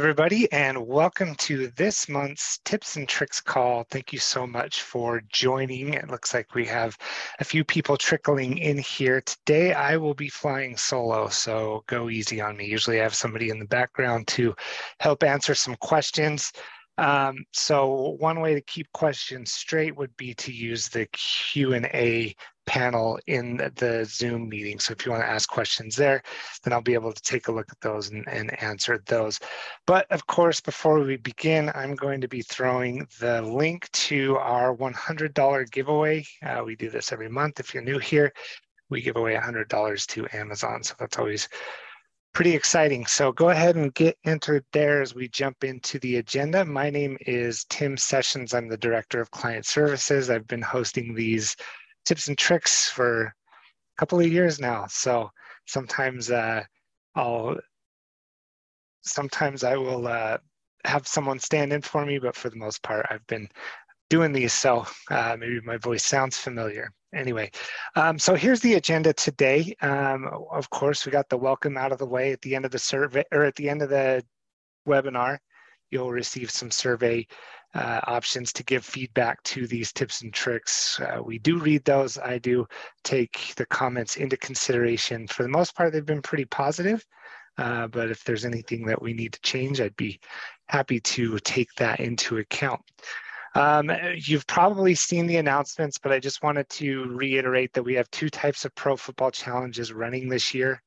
everybody, and welcome to this month's Tips and Tricks call. Thank you so much for joining. It looks like we have a few people trickling in here. Today, I will be flying solo, so go easy on me. Usually I have somebody in the background to help answer some questions. So one way to keep questions straight would be to use the Q&A panel in the Zoom meeting. So if you want to ask questions there, then I'll be able to take a look at those and answer those. But of course, before we begin, I'm going to be throwing the link to our $100 giveaway. We do this every month. If you're new here, we give away $100 to Amazon. So that's always pretty exciting. So go ahead and get entered there as we jump into the agenda. My name is Tim Sessions. I'm the Director of Client Services. I've been hosting these tips and tricks for a couple of years now. So sometimes I will have someone stand in for me, but for the most part, I've been doing these. So maybe my voice sounds familiar. Anyway, so here's the agenda today. Of course, we got the welcome out of the way. At the end of the survey, or at the end of the webinar, you'll receive some survey options to give feedback to these tips and tricks. We do read those. I do take the comments into consideration. For the most part, they've been pretty positive, but if there's anything that we need to change, I'd be happy to take that into account. You've probably seen the announcements, but I just wanted to reiterate that we have two types of pro football challenges running this year.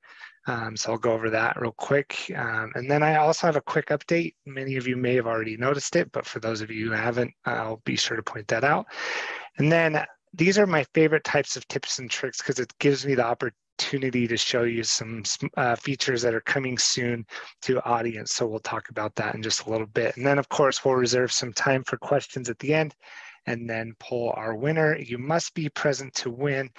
So I'll go over that real quick. And then I also have a quick update. Many of you may have already noticed it, but for those of you who haven't, I'll be sure to point that out. And then these are my favorite types of tips and tricks because it gives me the opportunity to show you some features that are coming soon to audience. So we'll talk about that in just a little bit. And then of course, we'll reserve some time for questions at the end and then pull our winner. You must be present to win.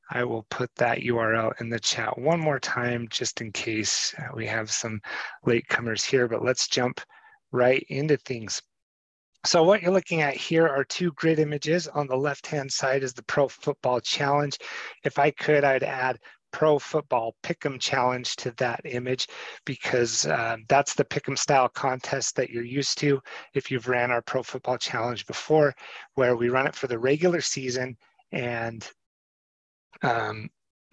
I will put that URL in the chat one more time, just in case we have some latecomers here, but let's jump right into things. So what you're looking at here are two grid images. On the left-hand side is the Pro Football Challenge. If I could, I'd add Pro Football Pick'em Challenge to that image because that's the Pick'em style contest that you're used to if you've ran our Pro Football Challenge before, where we run it for the regular season and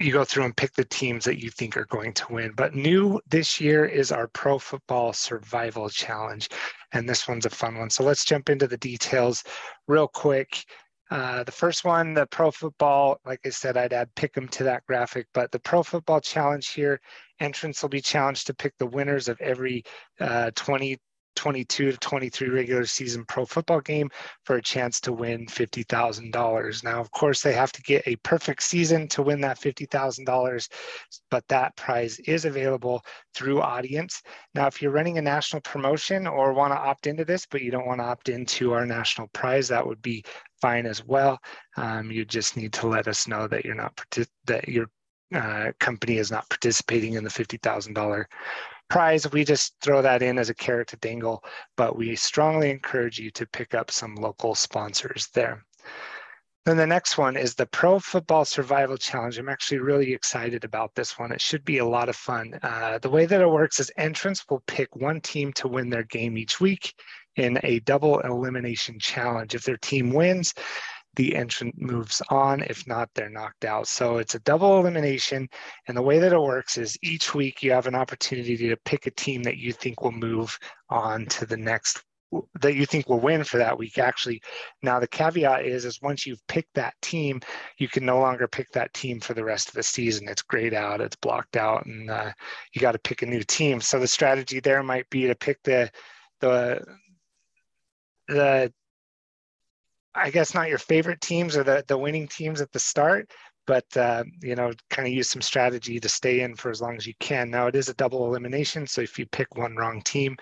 you go through and pick the teams that you think are going to win. But new this year is our Pro Football Survival Challenge, and this one's a fun one. So let's jump into the details real quick. The first one, the Pro Football, like I said, I'd add Pick'em to that graphic, but the Pro Football Challenge here, entrants will be challenged to pick the winners of every 2022 to 23 regular season pro football game for a chance to win $50,000. Now, of course, they have to get a perfect season to win that $50,000, but that prize is available through audience. Now, if you're running a national promotion or want to opt into this, but you don't want to opt into our national prize, that would be fine as well. You just need to let us know that your company is not participating in the $50,000 prize. We just throw that in as a carrot to dangle, but we strongly encourage you to pick up some local sponsors there. Then the next one is the Pro Football Survival Challenge. I'm actually really excited about this one. It should be a lot of fun. The way that it works is entrants will pick one team to win their game each week in a double elimination challenge. If their team wins, the entrant moves on. If not, they're knocked out. So it's a double elimination. And the way that it works is each week you have an opportunity to pick a team that you think will move on to the next, that you think will win for that week. Actually, now the caveat is once you've picked that team, you can no longer pick that team for the rest of the season. It's grayed out, it's blocked out, and you got to pick a new team. So the strategy there might be to pick the I guess not your favorite teams or the winning teams at the start, but you know, kind of use some strategy to stay in for as long as you can. Now it is a double elimination, so if you pick one wrong team,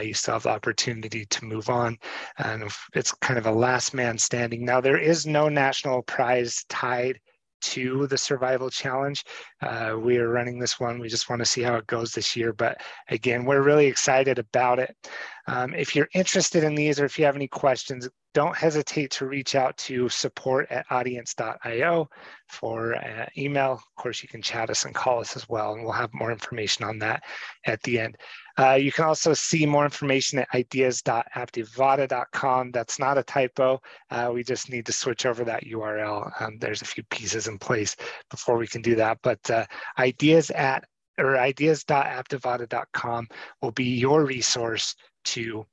you still have the opportunity to move on, and it's kind of a last man standing. Now there is no national prize tied to the survival challenge. We are running this one. We just want to see how it goes this year. But again, we're really excited about it. If you're interested in these or if you have any questions, don't hesitate to reach out to support@audience.io for email. Of course, you can chat us and call us as well, and we'll have more information on that at the end. You can also see more information at ideas.aptivada.com. That's not a typo. We just need to switch over that URL. There's a few pieces in place before we can do that, but ideas.aptivada.com will be your resource to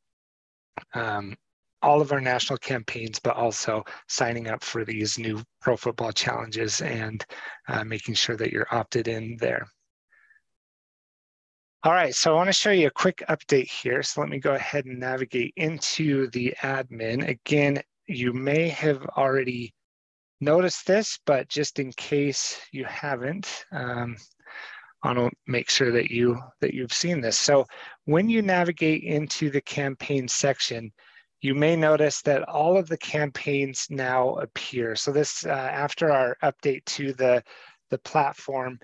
all of our national campaigns, but also signing up for these new pro football challenges and making sure that you're opted in there. All right, so I want to show you a quick update here. So let me go ahead and navigate into the admin. Again, you may have already noticed this, but just in case you haven't, I want to make sure that you've seen this. So when you navigate into the campaign section, you may notice that all of the campaigns now appear. So this, after our update to the platform,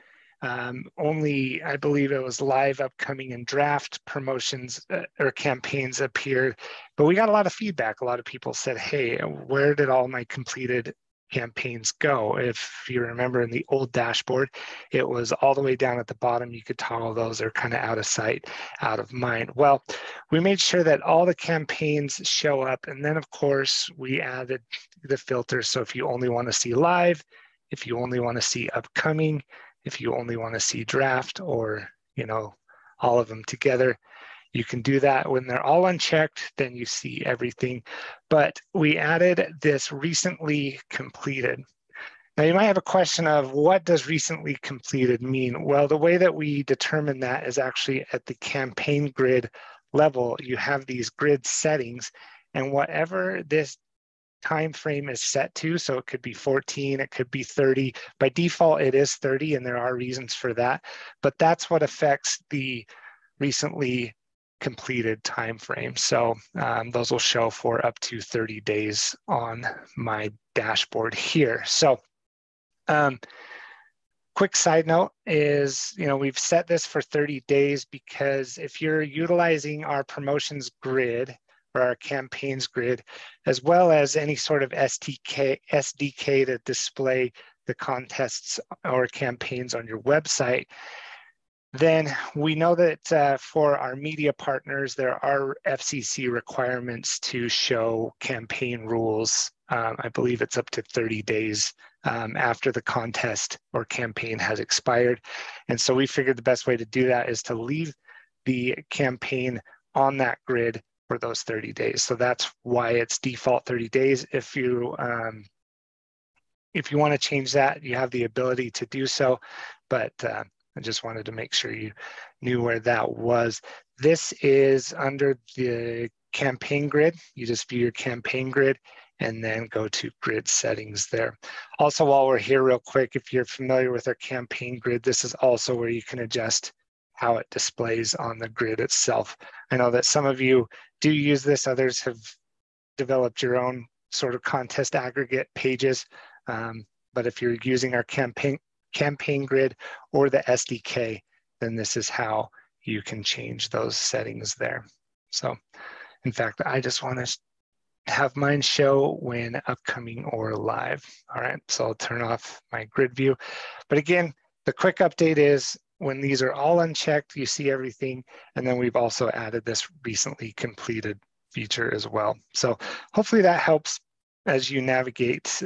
only, I believe it was live, upcoming, and draft promotions or campaigns appeared. But we got a lot of feedback. A lot of people said, hey, where did all my completed campaigns go? If you remember in the old dashboard, it was all the way down at the bottom. You could toggle those. They're kind of out of sight, out of mind. Well, we made sure that all the campaigns show up. And then, of course, we added the filters. So if you only want to see live, if you only want to see upcoming, if you only want to see draft, or, you know, all of them together, you can do that. When they're all unchecked, then you see everything. But we added this recently completed. Now you might have a question of, what does recently completed mean? Well, the way that we determine that is actually at the campaign grid level. You have these grid settings, and whatever this time frame is set to, so it could be 14, it could be 30. By default, it is 30, and there are reasons for that. But that's what affects the recently completed time frame. So those will show for up to 30 days on my dashboard here. So quick side note is, you know, we've set this for 30 days because if you're utilizing our promotions grid or our campaigns grid, as well as any sort of SDK to display the contests or campaigns on your website, then we know that for our media partners, there are FCC requirements to show campaign rules. I believe it's up to 30 days after the contest or campaign has expired. And so we figured the best way to do that is to leave the campaign on that grid for those 30 days. So that's why it's default 30 days. If you want to change that, you have the ability to do so, but I just wanted to make sure you knew where that was. This is under the campaign grid. You just view your campaign grid and then go to grid settings there. Also, while we're here real quick, if you're familiar with our campaign grid, this is also where you can adjust how it displays on the grid itself. I know that some of you do use this, others have developed your own sort of contest aggregate pages, but if you're using our campaign grid or the SDK, then this is how you can change those settings there. So in fact, I just want to have mine show when upcoming or live. All right, so I'll turn off my grid view. But again, the quick update is when these are all unchecked, you see everything. And then we've also added this recently completed feature as well. So hopefully that helps as you navigate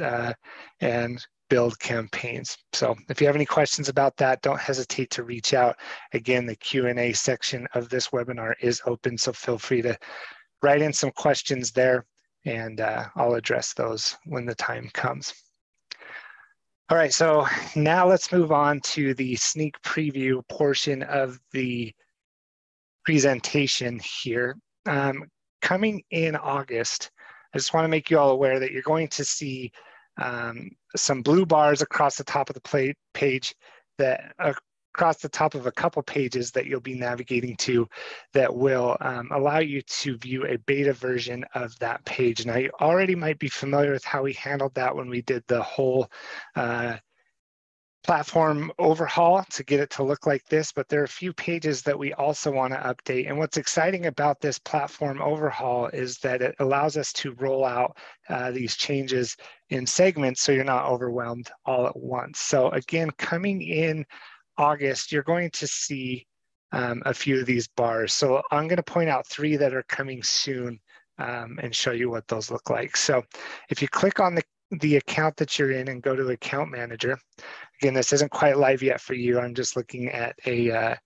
and build campaigns. So if you have any questions about that, don't hesitate to reach out. Again, the Q&A section of this webinar is open, so feel free to write in some questions there, and I'll address those when the time comes. All right, so now let's move on to the sneak preview portion of the presentation here. Coming in August, I just want to make you all aware that you're going to see some blue bars across the top of the page, that across the top of a couple pages that you'll be navigating to, that will allow you to view a beta version of that page. Now, you already might be familiar with how we handled that when we did the whole platform overhaul to get it to look like this, but there are a few pages that we also want to update. And what's exciting about this platform overhaul is that it allows us to roll out these changes in segments so you're not overwhelmed all at once. So again, coming in August, you're going to see a few of these bars. So I'm going to point out 3 that are coming soon and show you what those look like. So if you click on the account that you're in and go to Account Manager, again, this isn't quite live yet for you. I'm just looking at a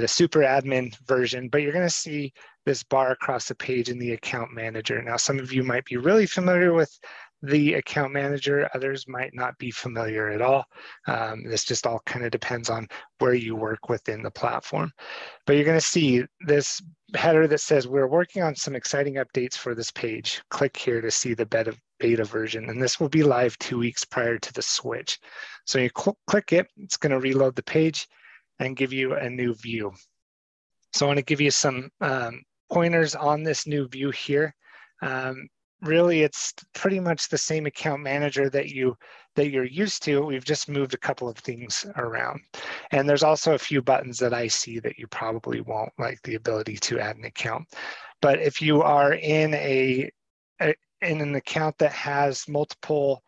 super admin version, but you're going to see this bar across the page in the Account Manager. Now, some of you might be really familiar with the Account Manager, others might not be familiar at all. This just all kind of depends on where you work within the platform. But you're going to see this header that says, we're working on some exciting updates for this page. Click here to see the beta version, and this will be live 2 weeks prior to the switch. So you click it, it's going to reload the page and give you a new view. So I want to give you some pointers on this new view here. Really, it's pretty much the same account manager that you're used to. We've just moved a couple of things around. And there's also a few buttons that I see that you probably won't, like the ability to add an account. But if you are in an account that has multiple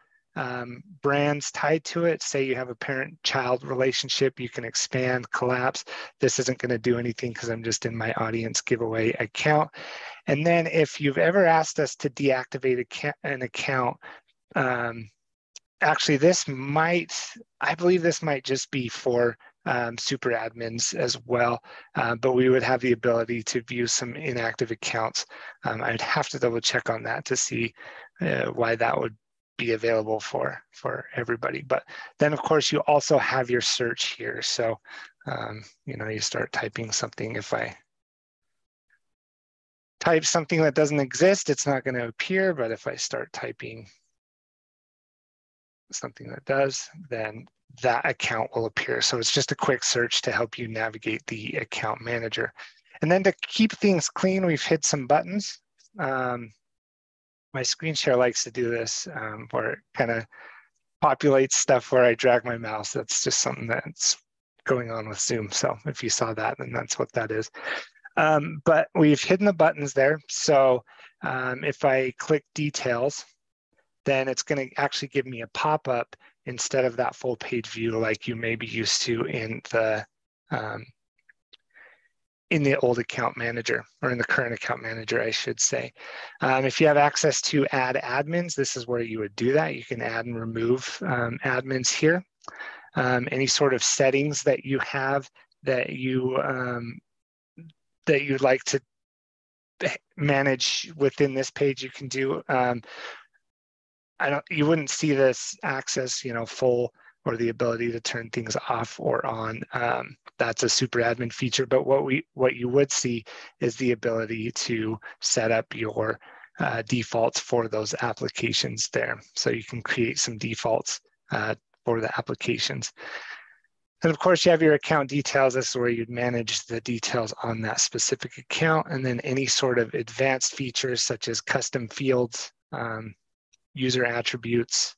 brands tied to it, say you have a parent-child relationship, you can expand, collapse. This isn't going to do anything because I'm just in my audience giveaway account. And then if you've ever asked us to deactivate an account, actually I believe this might just be for super admins as well, but we would have the ability to view some inactive accounts. I'd have to double check on that to see why that would be available for everybody. But then of course you also have your search here. So, you start typing something. If I type something that doesn't exist, it's not going to appear. But if I start typing something that does, then that account will appear. So it's just a quick search to help you navigate the account manager. And then to keep things clean, we've hit some buttons. My screen share likes to do this, where it kind of populates stuff where I drag my mouse. That's just something that's going on with Zoom. So if you saw that, then that's what that is. But we've hidden the buttons there. So if I click details, then it's going to actually give me a pop-up instead of that full page view like you may be used to in the old account manager, or in the current account manager, I should say. If you have access to add admins, this is where you would do that. You can add and remove admins here. Any sort of settings that you have that you'd like to manage within this page, you can do. You wouldn't see this access, full, or the ability to turn things off or on. That's a super admin feature. But what you would see is the ability to set up your defaults for those applications there. So you can create some defaults for the applications. And of course, you have your account details. This is where you'd manage the details on that specific account. And then any sort of advanced features such as custom fields, user attributes,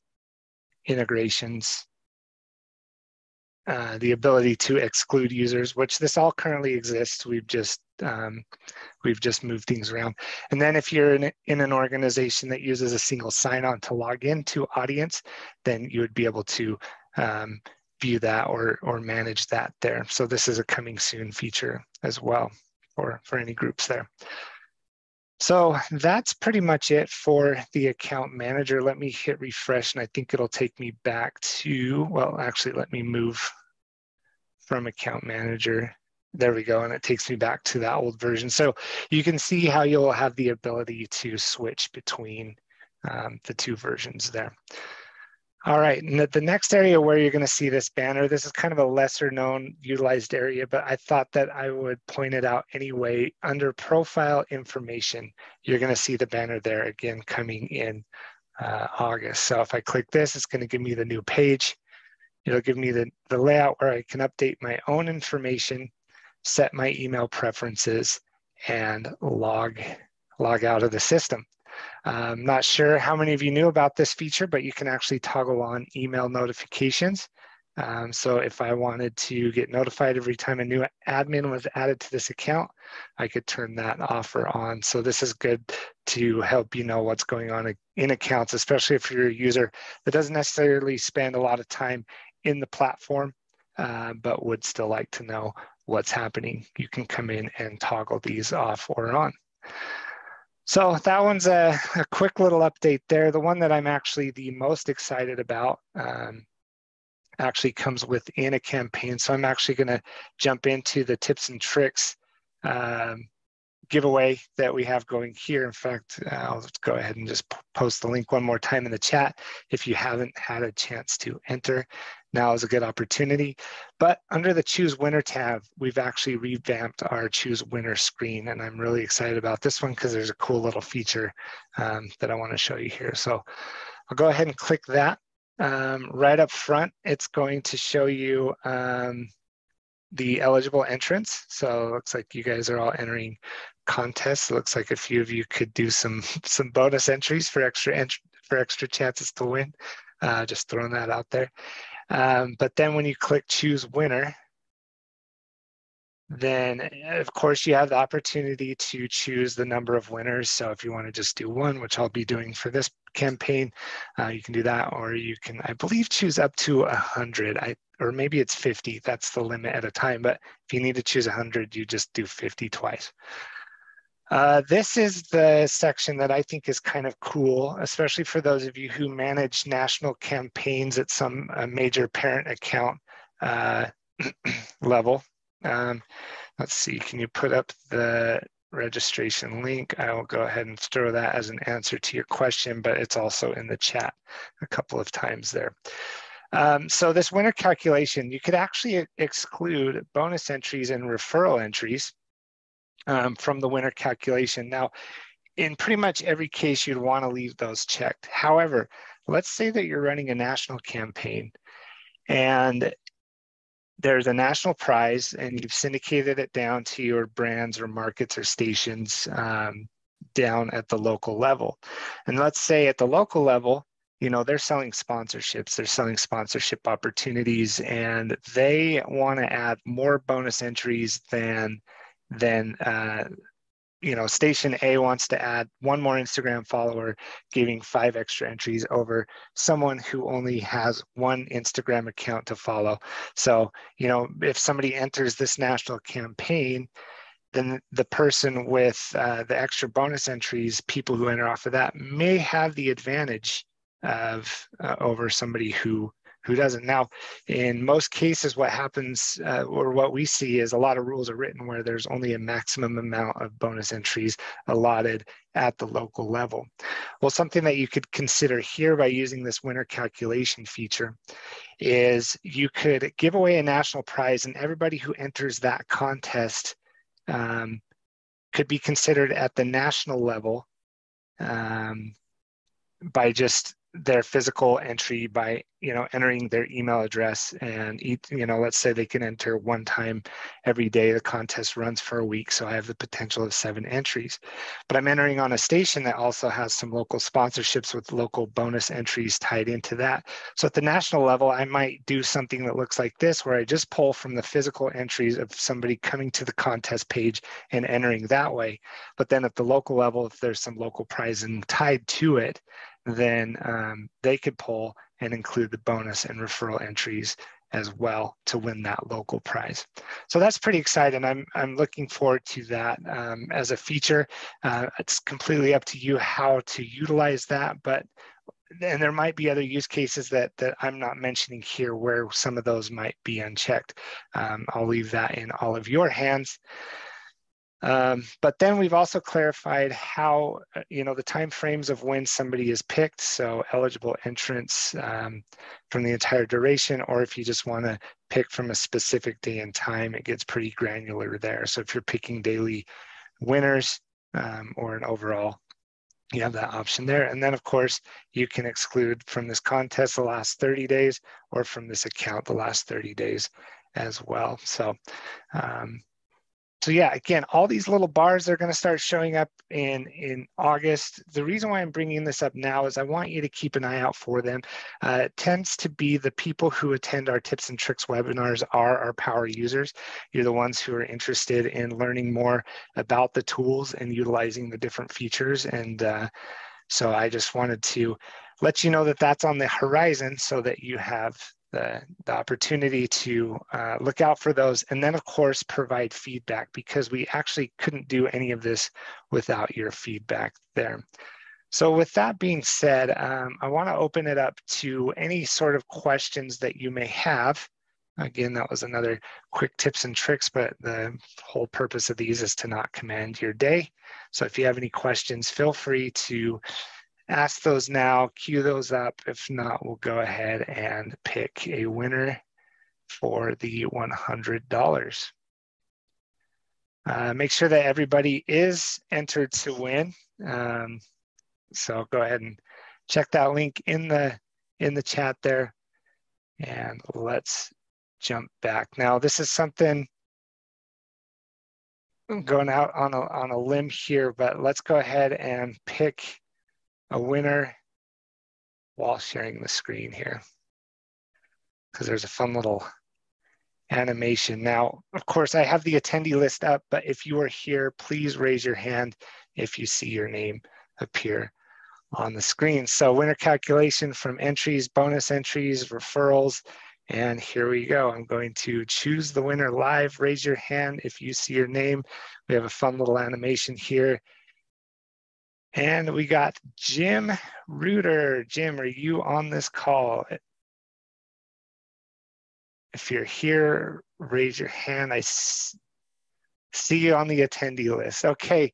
integrations, the ability to exclude users, which this all currently exists. We've just moved things around. And then if you're in an organization that uses a single sign-on to log into audience, then you would be able to view that or manage that there. So this is a coming soon feature as well for any groups there. So that's pretty much it for the account manager. Let me hit refresh, and I think it'll take me back to, well, actually, let me move from account manager. There we go, and it takes me back to that old version. So you can see how you'll have the ability to switch between the two versions there. All right, and the next area where you're going to see this banner, this is kind of a lesser known utilized area, but I thought that I would point it out anyway. Under profile information, you're going to see the banner there again coming in August. So if I click this, it's going to give me the new page. It'll give me the layout where I can update my own information, set my email preferences, and log out of the system. I'm not sure how many of you knew about this feature, but you can actually toggle on email notifications. So if I wanted to get notified every time a new admin was added to this account, I could turn that off or on. So this is good to help you know what's going on in accounts, especially if you're a user that doesn't necessarily spend a lot of time in the platform, but would still like to know what's happening. You can come in and toggle these off or on. So that one's a quick little update there. The one that I'm actually the most excited about actually comes within a campaign. So I'm actually going to jump into the tips and tricks giveaway that we have going here. In fact, I'll go ahead and just post the link one more time in the chat. If you haven't had a chance to enter, now is a good opportunity. But under the Choose Winner tab, we've actually revamped our Choose Winner screen. And I'm really excited about this one because there's a cool little feature that I want to show you here. So I'll go ahead and click that. Right up front, it's going to show you the eligible entrants. So it looks like you guys are all entering contests. It looks like a few of you could do some bonus entries for extra chances to win. Just throwing that out there. But then when you click Choose Winner, then of course you have the opportunity to choose the number of winners. So if you want to just do one, which I'll be doing for this campaign, you can do that, or you can, I believe, choose up to 100, or maybe it's 50. That's the limit at a time. But if you need to choose 100, you just do 50 twice. This is the section that I think is kind of cool, especially for those of you who manage national campaigns at some major parent account level. Let's see, can you put up the registration link? I will go ahead and throw that as an answer to your question, but it's also in the chat a couple of times there. So this winner calculation, you could actually exclude bonus entries and referral entries from the winner calculation. Now, in pretty much every case, you'd want to leave those checked. However, let's say that you're running a national campaign and there's a national prize and you've syndicated it down to your brands or markets or stations down at the local level. And let's say at the local level, you know, they're selling sponsorships, they're selling sponsorship opportunities, and they want to add more bonus entries than you know, station A wants to add one more Instagram follower, giving 5 extra entries over someone who only has one Instagram account to follow. So, you know, if somebody enters this national campaign, then the person with the extra bonus entries, people who enter off of that, may have the advantage of over somebody who doesn't. Now, in most cases, what happens or what we see is a lot of rules are written where there's only a maximum amount of bonus entries allotted at the local level. Well, something that you could consider here by using this winner calculation feature is you could give away a national prize, and everybody who enters that contest could be considered at the national level by just their physical entry, by, you know, entering their email address, and you know, let's say they can enter one time every day. The contest runs for a week, so I have the potential of 7 entries. But I'm entering on a station that also has some local sponsorships with local bonus entries tied into that. So at the national level, I might do something that looks like this, where I just pull from the physical entries of somebody coming to the contest page and entering that way. But then at the local level, if there's some local prizing tied to it, then they could pull and include the bonus and referral entries as well to win that local prize. So that's pretty exciting. I'm looking forward to that as a feature. It's completely up to you how to utilize that, and there might be other use cases that I'm not mentioning here where some of those might be unchecked. I'll leave that in all of your hands. But then we've also clarified how, you know, the time frames of when somebody is picked. So eligible entrants from the entire duration, or if you just want to pick from a specific day and time, it gets pretty granular there. So if you're picking daily winners or an overall, you have that option there. And then of course, you can exclude from this contest the last 30 days or from this account the last 30 days as well. So So yeah, again, all these little bars are going to start showing up in August. The reason why I'm bringing this up now is I want you to keep an eye out for them. It tends to be the people who attend our tips and tricks webinars are our power users. You're the ones who are interested in learning more about the tools and utilizing the different features. And so I just wanted to let you know that that's on the horizon so that you have the opportunity to look out for those, and then of course provide feedback, because we actually couldn't do any of this without your feedback there. So with that being said, I want to open it up to any sort of questions that you may have. Again, that was another quick tips and tricks, but the whole purpose of these is to not command your day. So if you have any questions, feel free to ask those now, queue those up. If not, we'll go ahead and pick a winner for the $100. Make sure that everybody is entered to win. So go ahead and check that link in the chat there, and let's jump back. Now, this is something I'm going out on a limb here, but let's go ahead and pick a winner while sharing the screen here, because there's a fun little animation. Now, of course, I have the attendee list up, but if you are here, please raise your hand if you see your name appear on the screen. So winner calculation from entries, bonus entries, referrals, and here we go. I'm going to choose the winner live. Raise your hand if you see your name. We have a fun little animation here. And we got Jim Reuter. Jim, are you on this call? If you're here, raise your hand. I see you on the attendee list. Okay,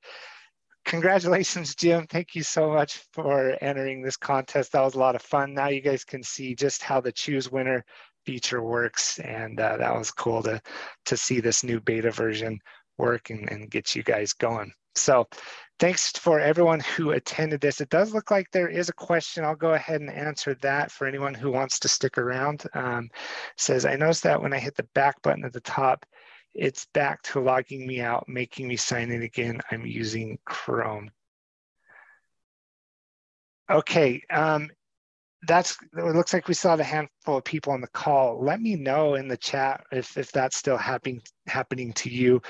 congratulations, Jim. Thank you so much for entering this contest. That was a lot of fun. Now you guys can see just how the choose winner feature works, and that was cool to see this new beta version work and get you guys going. So thanks for everyone who attended this. It does look like there is a question. I'll go ahead and answer that for anyone who wants to stick around. Says, I noticed that when I hit the back button at the top, it's back to logging me out, making me sign in again. I'm using Chrome. Okay, it looks like we still have a handful of people on the call. Let me know in the chat if that's still happening to you.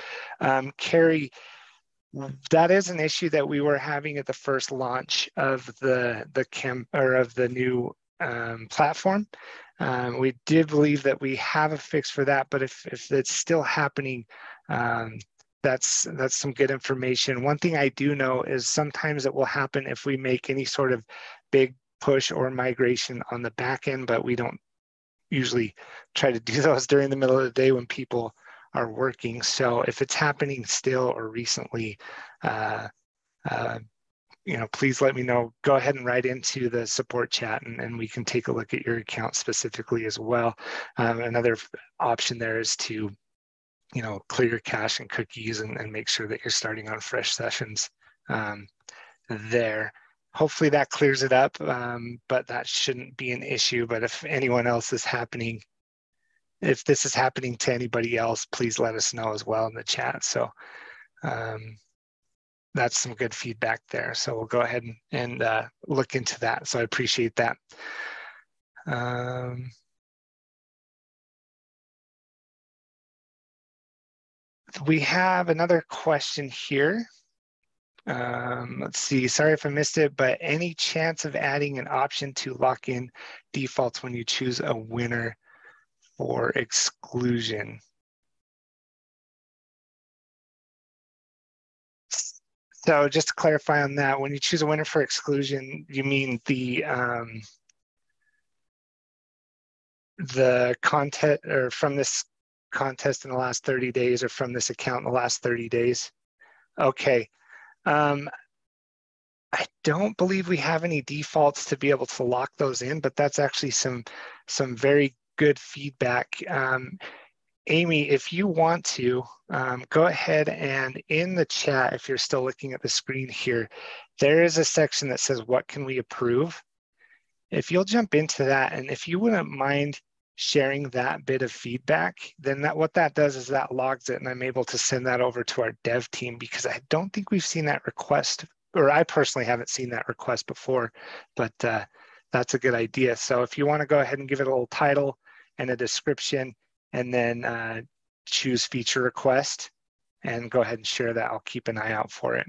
Carrie, that is an issue that we were having at the first launch of the new platform. We did believe that we have a fix for that, but if it's still happening, that's some good information. One thing I do know is sometimes it will happen if we make any sort of big push or migration on the back end, but we don't usually try to do those during the middle of the day when people are working. So if it's happening still or recently, please let me know. Go ahead and write into the support chat, and we can take a look at your account specifically as well. Another option there is to, clear your cache and cookies and make sure that you're starting on fresh sessions there. Hopefully that clears it up, but that shouldn't be an issue. But if anyone else is happening, if this is happening to anybody else, please let us know as well in the chat. So that's some good feedback there. So we'll go ahead and look into that. So I appreciate that. We have another question here. Let's see, sorry if I missed it, but any chance of adding an option to lock in defaults when you choose a winner for exclusion? So just to clarify on that, when you choose a winner for exclusion, you mean the content, or from this contest in the last 30 days, or from this account in the last 30 days? Okay. I don't believe we have any defaults to be able to lock those in, but that's actually some very good feedback. Amy, if you want to, go ahead and in the chat, if you're still looking at the screen here, there is a section that says, what can we approve? If you'll jump into that, and if you wouldn't mind sharing that bit of feedback, then what that does is that logs it, and I'm able to send that over to our dev team, because I don't think we've seen that request, or I personally haven't seen that request before, but that's a good idea. So if you want to go ahead and give it a little title and a description, and then choose feature request and go ahead and share that, I'll keep an eye out for it.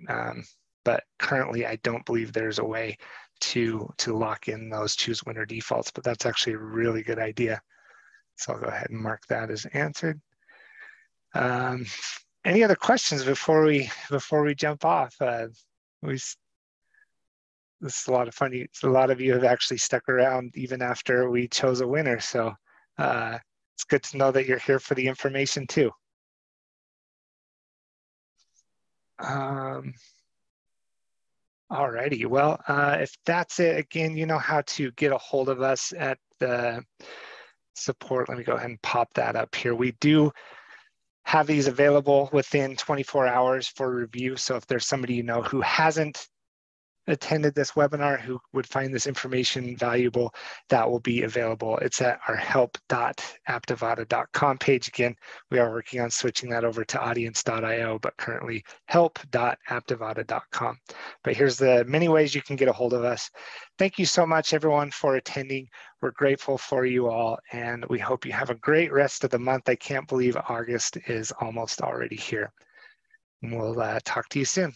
But currently, I don't believe there's a way to lock in those choose winner defaults, but that's actually a really good idea. So I'll go ahead and mark that as answered. Any other questions before we jump off? This is a lot of fun. A lot of you have actually stuck around even after we chose a winner. So it's good to know that you're here for the information too. Alrighty, well, if that's it, again, you know how to get a hold of us at the support. Let me go ahead and pop that up here. We do have these available within 24 hours for review. So if there's somebody you know who hasn't attended this webinar who would find this information valuable, that will be available. It's at our help.aptivada.com page. Again, we are working on switching that over to audience.io, but currently help.aptivada.com. But here's the many ways you can get a hold of us. Thank you so much, everyone, for attending. We're grateful for you all, and we hope you have a great rest of the month. I can't believe August is almost already here. And we'll talk to you soon.